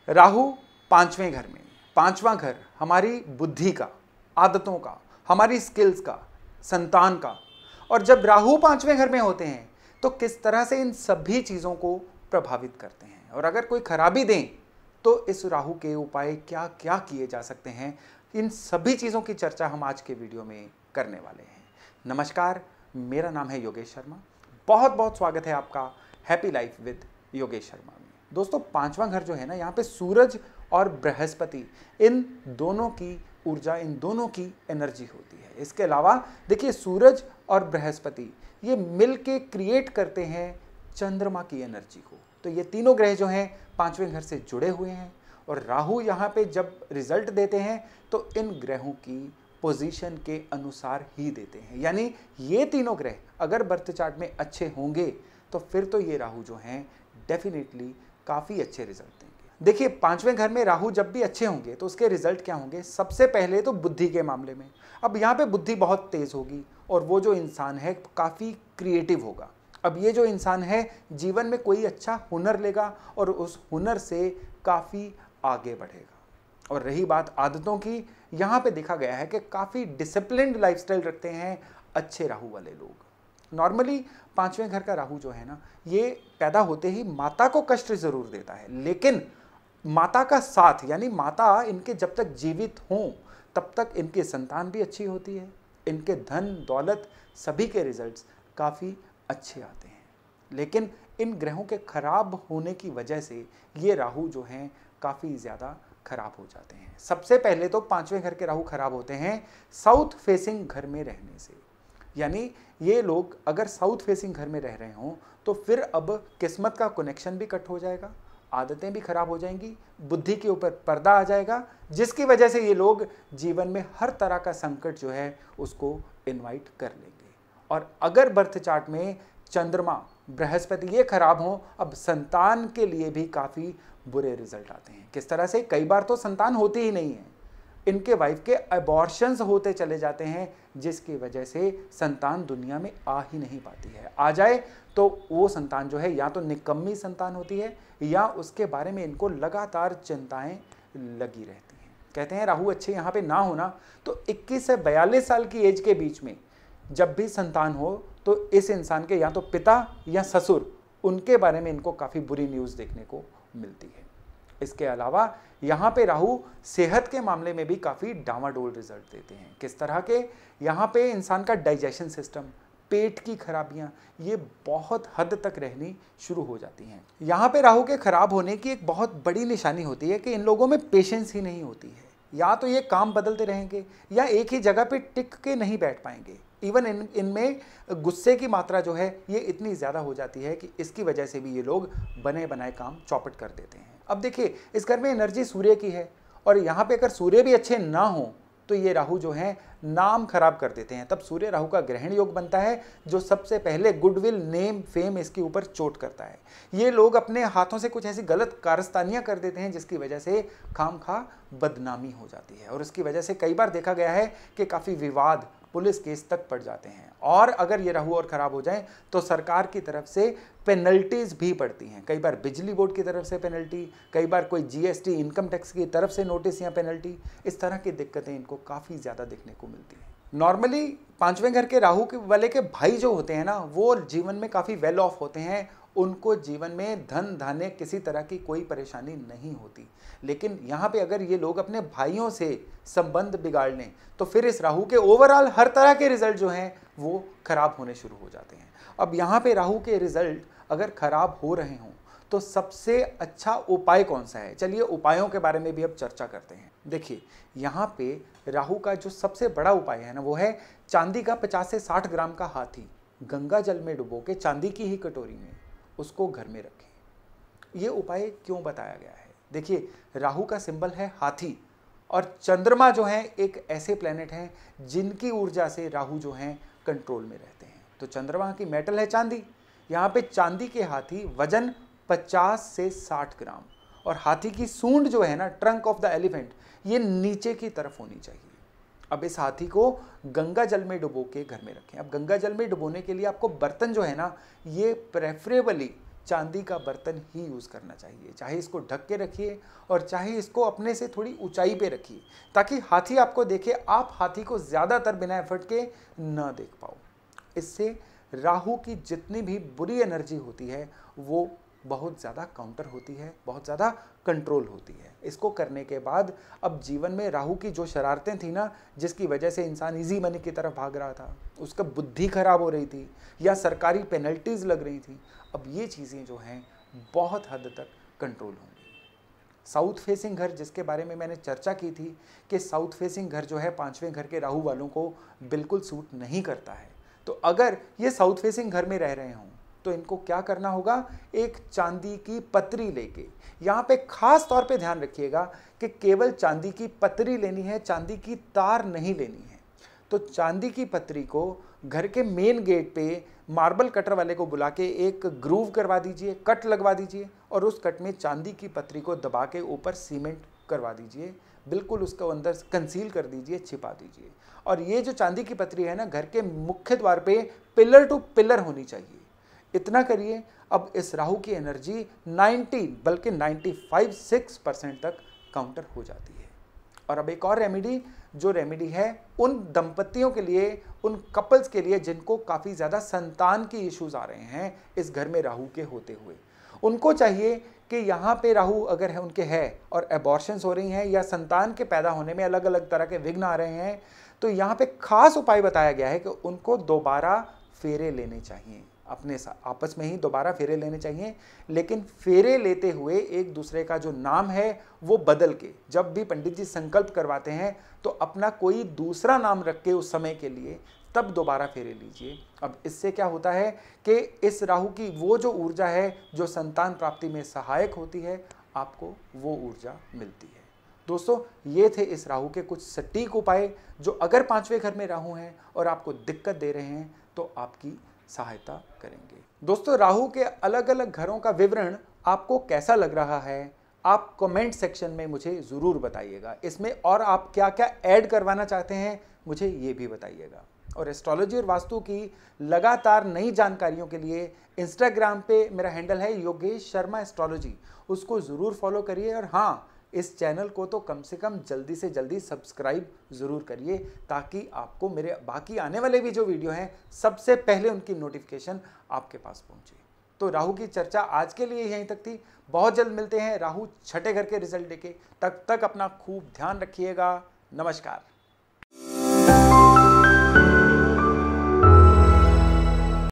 राहु पांचवें घर में। पांचवा घर हमारी बुद्धि का, आदतों का, हमारी स्किल्स का, संतान का। और जब राहु पांचवें घर में होते हैं तो किस तरह से इन सभी चीज़ों को प्रभावित करते हैं, और अगर कोई खराबी दें तो इस राहु के उपाय क्या क्या किए जा सकते हैं, इन सभी चीज़ों की चर्चा हम आज के वीडियो में करने वाले हैं। नमस्कार, मेरा नाम है योगेश शर्मा। बहुत बहुत स्वागत है आपका happy life with Yogesh Sharma में। दोस्तों, पांचवा घर जो है ना, यहाँ पे सूरज और बृहस्पति, इन दोनों की ऊर्जा, इन दोनों की एनर्जी होती है। इसके अलावा देखिए, सूरज और बृहस्पति ये मिल के क्रिएट करते हैं चंद्रमा की एनर्जी को। तो ये तीनों ग्रह जो हैं पांचवें घर से जुड़े हुए हैं, और राहु यहाँ पे जब रिजल्ट देते हैं तो इन ग्रहों की पोजीशन के अनुसार ही देते हैं। यानी ये तीनों ग्रह अगर बर्थ चार्ट में अच्छे होंगे तो फिर तो ये राहु जो हैं डेफिनेटली काफ़ी अच्छे रिजल्ट देंगे। देखिए, पांचवें घर में राहु जब भी अच्छे होंगे तो उसके रिजल्ट क्या होंगे? सबसे पहले तो बुद्धि के मामले में। अब यहाँ पे बुद्धि बहुत तेज होगी और वो जो इंसान है काफ़ी क्रिएटिव होगा। अब ये जो इंसान है जीवन में कोई अच्छा हुनर लेगा और उस हुनर से काफ़ी आगे बढ़ेगा। और रही बात आदतों की, यहाँ पे देखा गया है कि काफ़ी डिसिप्लिन्ड लाइफस्टाइल रखते हैं अच्छे राहु वाले लोग। नॉर्मली पांचवें घर का राहु जो है ना, ये पैदा होते ही माता को कष्ट जरूर देता है, लेकिन माता का साथ, यानी माता इनके जब तक जीवित हों तब तक इनकी संतान भी अच्छी होती है, इनके धन दौलत सभी के रिजल्ट्स काफ़ी अच्छे आते हैं। लेकिन इन ग्रहों के खराब होने की वजह से ये राहु जो हैं काफ़ी ज़्यादा खराब हो जाते हैं। सबसे पहले तो पांचवें घर के राहु खराब होते हैं साउथ फेसिंग घर में रहने से। यानी ये लोग अगर साउथ फेसिंग घर में रह रहे हों तो फिर अब किस्मत का कनेक्शन भी कट हो जाएगा, आदतें भी खराब हो जाएंगी, बुद्धि के ऊपर पर्दा आ जाएगा, जिसकी वजह से ये लोग जीवन में हर तरह का संकट जो है उसको इनवाइट कर लेंगे। और अगर बर्थ चार्ट में चंद्रमा, बृहस्पति ये खराब हों, अब संतान के लिए भी काफ़ी बुरे रिजल्ट आते हैं। किस तरह से? कई बार तो संतान होती ही नहीं है, इनके वाइफ के अबॉर्शंस होते चले जाते हैं, जिसकी वजह से संतान दुनिया में आ ही नहीं पाती है। आ जाए तो वो संतान जो है या तो निकम्मी संतान होती है या उसके बारे में इनको लगातार चिंताएं लगी रहती हैं। कहते हैं राहु अच्छे यहाँ पे ना होना तो 21 से 42 साल की एज के बीच में जब भी संतान हो तो इस इंसान के या तो पिता या ससुर, उनके बारे में इनको काफ़ी बुरी न्यूज़ देखने को मिलती है। इसके अलावा यहाँ पे राहु सेहत के मामले में भी काफ़ी डामाडोल रिजल्ट देते हैं। किस तरह के? यहाँ पे इंसान का डाइजेशन सिस्टम, पेट की खराबियाँ, ये बहुत हद तक रहनी शुरू हो जाती हैं। यहाँ पे राहु के खराब होने की एक बहुत बड़ी निशानी होती है कि इन लोगों में पेशेंस ही नहीं होती है। या तो ये काम बदलते रहेंगे या एक ही जगह पे टिक के नहीं बैठ पाएंगे। इवन इनमें गुस्से की मात्रा जो है ये इतनी ज़्यादा हो जाती है कि इसकी वजह से भी ये लोग बने बनाए काम चौपट कर देते हैं। अब देखिए, इस घर में एनर्जी सूर्य की है और यहाँ पे अगर सूर्य भी अच्छे ना हो तो ये राहु जो हैं नाम खराब कर देते हैं। तब सूर्य राहु का ग्रहण योग बनता है जो सबसे पहले गुडविल, नेम, फेम इसके ऊपर चोट करता है। ये लोग अपने हाथों से कुछ ऐसी गलत कारस्तानियां कर देते हैं जिसकी वजह से खामखा बदनामी हो जाती है, और इसकी वजह से कई बार देखा गया है कि काफ़ी विवाद, पुलिस केस तक पड़ जाते हैं। और अगर ये राहु और खराब हो जाए तो सरकार की तरफ से पेनल्टीज भी पड़ती हैं। कई बार बिजली बोर्ड की तरफ से पेनल्टी, कई बार कोई जीएसटी, इनकम टैक्स की तरफ से नोटिस या पेनल्टी, इस तरह की दिक्कतें इनको काफ़ी ज़्यादा देखने को मिलती हैं। नॉर्मली पांचवें घर के राहु के वाले के भाई जो होते हैं ना, वो जीवन में काफ़ी वेल ऑफ होते हैं, उनको जीवन में धन धान्य किसी तरह की कोई परेशानी नहीं होती। लेकिन यहाँ पे अगर ये लोग अपने भाइयों से संबंध बिगाड़ लें तो फिर इस राहु के ओवरऑल हर तरह के रिजल्ट जो हैं वो खराब होने शुरू हो जाते हैं। अब यहाँ पे राहु के रिजल्ट अगर खराब हो रहे हों तो सबसे अच्छा उपाय कौन सा है? चलिए उपायों के बारे में भी अब चर्चा करते हैं। देखिए, यहाँ पे राहु का जो सबसे बड़ा उपाय है ना, वो है चांदी का 50 से 60 ग्राम का हाथी गंगा जल में डुबो के चांदी की ही कटोरी में उसको घर में रखें। ये उपाय क्यों बताया गया है? देखिए, राहु का सिंबल है हाथी और चंद्रमा जो है एक ऐसे प्लेनेट हैं जिनकी ऊर्जा से राहु जो हैं कंट्रोल में रहते हैं। तो चंद्रमा की मेटल है चांदी। यहाँ पे चांदी के हाथी वजन 50 से 60 ग्राम, और हाथी की सूंड जो है ना, ट्रंक ऑफ द एलिफेंट, ये नीचे की तरफ होनी चाहिए। अब इस हाथी को गंगा जल में डुबो के घर में रखें। अब गंगा जल में डुबोने के लिए आपको बर्तन जो है ना, ये प्रेफरेबली चांदी का बर्तन ही यूज़ करना चाहिए। चाहे इसको ढक के रखिए और चाहे इसको अपने से थोड़ी ऊंचाई पे रखिए, ताकि हाथी आपको देखे, आप हाथी को ज़्यादातर बिना एफर्ट के ना देख पाओ। इससे राहु की जितनी भी बुरी एनर्जी होती है वो बहुत ज़्यादा काउंटर होती है, बहुत ज़्यादा कंट्रोल होती है। इसको करने के बाद अब जीवन में राहु की जो शरारतें थी ना, जिसकी वजह से इंसान इजी मनी की तरफ भाग रहा था, उसका बुद्धि खराब हो रही थी या सरकारी पेनल्टीज लग रही थी, अब ये चीज़ें जो हैं बहुत हद तक कंट्रोल होंगी। साउथ फेसिंग घर, जिसके बारे में मैंने चर्चा की थी कि साउथ फेसिंग घर जो है 5वें घर के राहु वालों को बिल्कुल सूट नहीं करता है, तो अगर ये साउथ फेसिंग घर में रह रहे हों तो इनको क्या करना होगा, एक चांदी की पतरी लेके, यहाँ पे खास तौर पे ध्यान रखिएगा कि केवल चांदी की पतरी लेनी है, चांदी की तार नहीं लेनी है। तो चांदी की पतरी को घर के मेन गेट पे मार्बल कटर वाले को बुला के एक ग्रूव करवा दीजिए, कट लगवा दीजिए और उस कट में चांदी की पतरी को दबा के ऊपर सीमेंट करवा दीजिए, बिल्कुल उसको अंदर कंसील कर दीजिए, छिपा दीजिए। और ये जो चांदी की पतरी है ना, घर के मुख्य द्वार पे पिलर टू पिलर होनी चाहिए। इतना करिए, अब इस राहु की एनर्जी 90 बल्कि 95-6% तक काउंटर हो जाती है। और अब एक और रेमेडी, जो रेमेडी है उन दंपतियों के लिए, उन कपल्स के लिए जिनको काफ़ी ज़्यादा संतान की इश्यूज आ रहे हैं इस घर में राहु के होते हुए। उनको चाहिए कि यहाँ पे राहु अगर है उनके है और एबॉर्शंस हो रही हैं या संतान के पैदा होने में अलग अलग तरह के विघ्न आ रहे हैं, तो यहाँ पे खास उपाय बताया गया है कि उनको दोबारा फेरे लेने चाहिए, अपने आपस में ही दोबारा फेरे लेने चाहिए। लेकिन फेरे लेते हुए एक दूसरे का जो नाम है वो बदल के, जब भी पंडित जी संकल्प करवाते हैं तो अपना कोई दूसरा नाम रख के उस समय के लिए तब दोबारा फेरे लीजिए। अब इससे क्या होता है कि इस राहु की वो जो ऊर्जा है जो संतान प्राप्ति में सहायक होती है, आपको वो ऊर्जा मिलती है। दोस्तों, ये थे इस राहु के कुछ सटीक उपाय जो अगर 5वें घर में राहु हैं और आपको दिक्कत दे रहे हैं तो आपकी सहायता करेंगे। दोस्तों, राहु के अलग अलग घरों का विवरण आपको कैसा लग रहा है, आप कमेंट सेक्शन में मुझे ज़रूर बताइएगा। इसमें और आप क्या क्या ऐड करवाना चाहते हैं मुझे ये भी बताइएगा। और एस्ट्रोलॉजी और वास्तु की लगातार नई जानकारियों के लिए इंस्टाग्राम पे मेरा हैंडल है योगेश शर्मा एस्ट्रोलॉजी, उसको ज़रूर फॉलो करिए। और हाँ, इस चैनल को तो कम से कम जल्दी से जल्दी सब्सक्राइब ज़रूर करिए, ताकि आपको मेरे बाकी आने वाले भी जो वीडियो हैं सबसे पहले उनकी नोटिफिकेशन आपके पास पहुंचे। तो राहु की चर्चा आज के लिए यहीं तक थी। बहुत जल्द मिलते हैं राहु छठे घर के रिजल्ट लेके। तब तक अपना खूब ध्यान रखिएगा। नमस्कार।